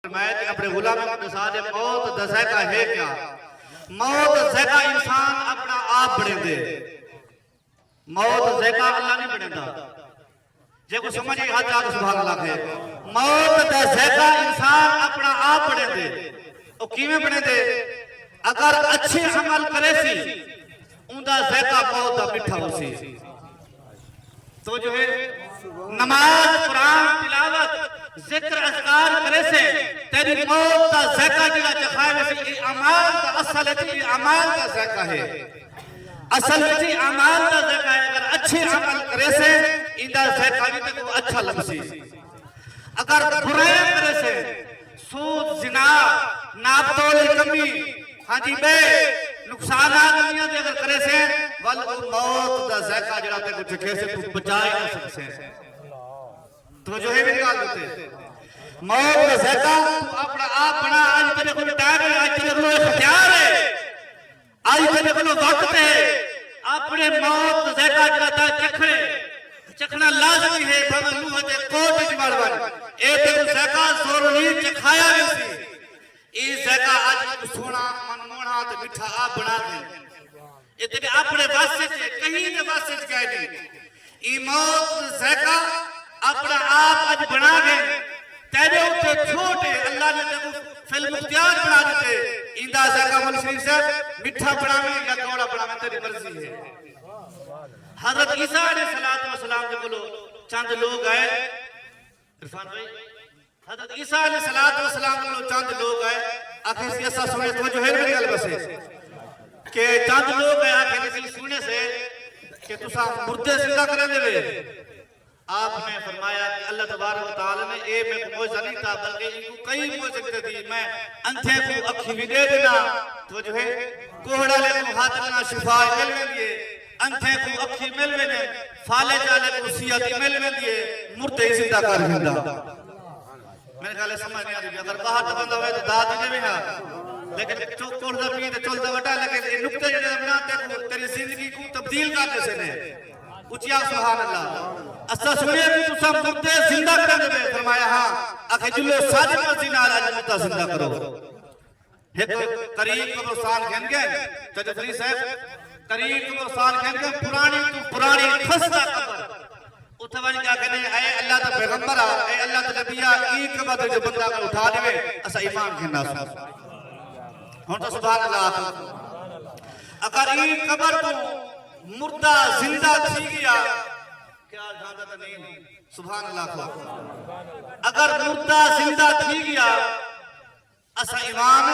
فرمایا کہ اپنے غلام کے ساتھ موت دا ذائقہ ہے کیا؟ موت ذائقہ انسان اپنا آپ بڑھے دے، موت ذائقہ اللہ نہیں بڑھے دا، جے کو سمجھے ہاتھ آگے سبحان اللہ ہے۔ موت دا ذائقہ انسان اپنا آپ بڑھے دے، او کیویں بڑھے دے؟ اگر اچھے عمل کرے سی ان دا ذائقہ موت دا مٹھا ہو سی۔ تو جو ہے نماز قرآن تلاوت ذکر اذکار کرے سے تیری موت دا ذائقہ جڑا چکھائے سے یہ اعمال دا اصل ہے، یہ اعمال دا ذائقہ ہے، اصل ہے اعمال دا ذائقہ ہے۔ اگر اچھے عمل کرے سے ان دا ذائقہ بھی تک اچھا لگسی، اگر برے کرے سے سود زنا ناپ تول کمی ہاں جی بے نقصانات دنیا دے اگر کرے سے موت دا ذائقہ جڑا تے کچھ کھے سے تو بچائے نہ سکتے ہیں۔ تو جو ہے بھی نکال دیتے موت دا ذائقہ تو اپنا آپ بنا، آج تیرے کو ٹائم ہے، آج تیرے کو اختیار ہے، آج تیرے کو وقت ہے، اپنے موت دا ذائقہ جڑا تے چکھنا لازمی ہے۔ بھائی لوہ تے کوٹ اجمال بن اے تے کو ذائقہ ضروری چکھایا گیا سی، یہ ذائقہ آج سونا منمونا تے مٹھا آپ بنا دیں، یہ تے اپنے واسطے سے کہیں دے واسطے سے کہہ دیں۔ یہ موت ذائقہ اپنا آپ آج بنا گئے، تیرے ہوتے چھوٹے اللہ نے جب فلم اختیار بنا دیتے، اندہ ذائقہ ملشری سے مٹھا بناویں یا کوڑا بناویں تیری مرضی ہے۔ حضرت عیسیٰ علیہ السلام کے بولو چند لوگ آئے، عرفان بھائی حضرت عیسیٰ علیہ السلام کے بولو چند لوگ آئے، آخر سی ایسا سنے تو جو ہے میری قلب سے کہ چند لوگ آئے آخر سی سنے سے کہ تسا مردے زندہ کریں دے۔ آپ نے فرمایا کہ اللہ تبارک و تعالی نے اے میں کو موجزہ نہیں تھا بلکہ ان کو کئی موجزہ دی، میں انتھے کو اکھی بھی دے دینا تو جو ہے کوہڑا لے کو ہاتھ لینا شفا مل میں دیئے، انتھے کو اکھی مل میں دے، فالے جالے کو سیاتی مل میں دیئے، مردے زندہ کر زندہ۔ میں نے کہا لے سمجھ نہیں آدھی اگر باہر تو بندہ ہوئے تو داد نہیں بھی ہاں، لیکن چوڑ دا بھی تو چول دا وٹا لیکن یہ نکتے جو بناتے ہیں تیری زندگی کو تبدیل کرتے سے نے اچھیا سبحان اللہ۔ اسا سنیے بھی تو سب مردے زندہ کرنے دے، فرمایا ہاں اکھے جلو ساجد مرضی نال آج مردہ زندہ کرو۔ ایک قریب قبرستان کھین گئے تجفری صاحب، قریب قبرستان کھین گئے پرانی خستہ قبر، اتھا بانی کیا کہنے اے اللہ تا پیغمبرہ اے اللہ تا نبیہ ایک قبر جو بندہ کو اٹھا دے اسا ایمان کھننا سو ہون تو سبحان اللہ۔ اگر ایک قبر کو مردہ زندہ تھی گیا کیا جاندہ تا نہیں سبحان اللہ کو، اگر مردہ زندہ تھی گیا اسا ایمان